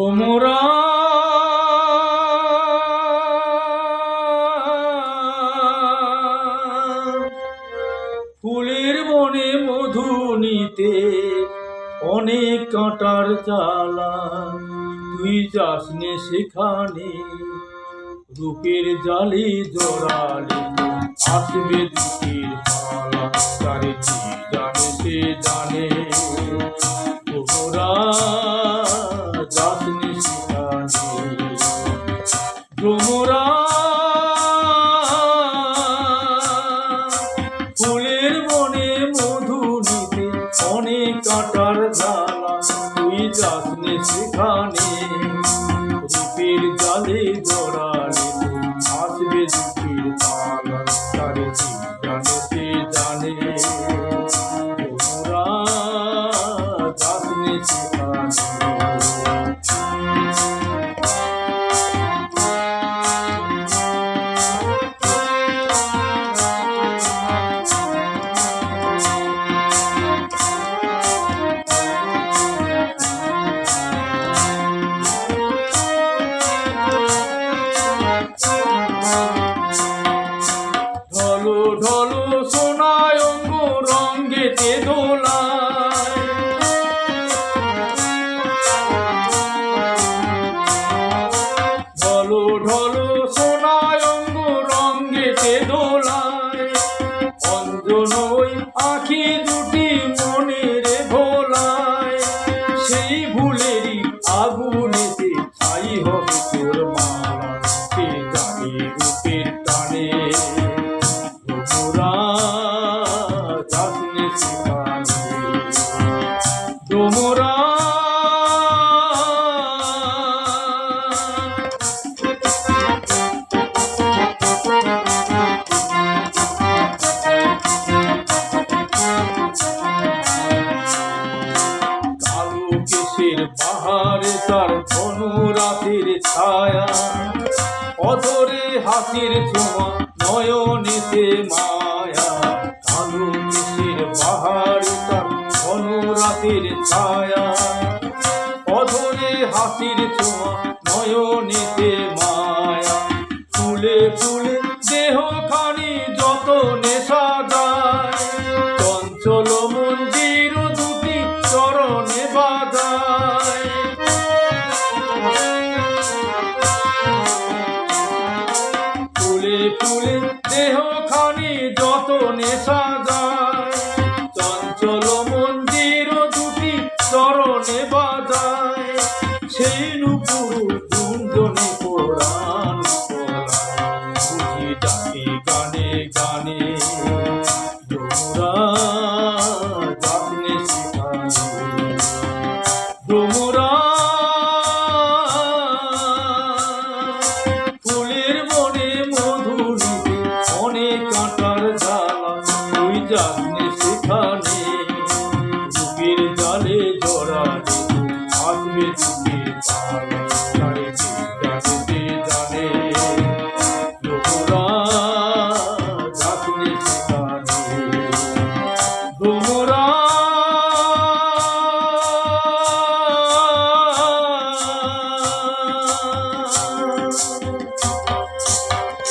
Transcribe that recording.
তোমরা ফুলের বনে মধু নিতে অনেক কাঁটার জ্বালা, তুই যাসনে সেখানে রূপের জালে জড়ালে আসবে দুঃখের পালা। তারে কি জানে সে জানে, তোমরা যাসনে সেখানে। তোমরা ফুলের বনে মধু নিতে অনেক কাঁটার জ্বালা, তুই যাসনে সেখানে রূপের জালে জড়ালে আসবে দুঃখের পালা। তারে কি জানে সে জানে, তোমরা যাসনে সেখানে। ঢলো ঢলো সোনায় অঙ্গ রঙ্গেতে দোলায়, ঢলো ঢলো সোনায় অঙ্গ রঙ্গেতে দোলায়, অঞ্জন ওই আঁখি দুটি মনের ভোলায়, সেই ভুলেরই আগুনেতে ছাই হবে তোর মালা। সে জানে রূপের টানে, তোমরা যাসনে সেখানে। তোমরা কালো কেশের বাহারে তার ঘন রাতের ছায়া, অধরে হাসির ছোঁয়া নয়নেতে মায়া। কালো কেশের বাহারে তার ঘন রাতের ছায়া, অধরে হাসির ছোঁয়া নয়নেতে মায়া। ফুলে ফুলে দেহখানি যত নেশা যায়, চঞ্চল মন্দির দুটি চরণে বাজায়। ফুলে ফুলে দেহখানি যত নেশা যায়, চঞ্চল মন্দির দুটি চরণে বাজায়। সেই নুপুর গুঞ্জনে পরাণ পরায়, বুঝি ডাকে গানে গানে। তোমরা যাসনে সেখানে। তোমরা ফুলের বনে মধু নিতে অনেক কাঁটার জ্বালা, তুই যাসনে সেখানে রূপের জালে জড়ালে আসবে দুঃখের পালা।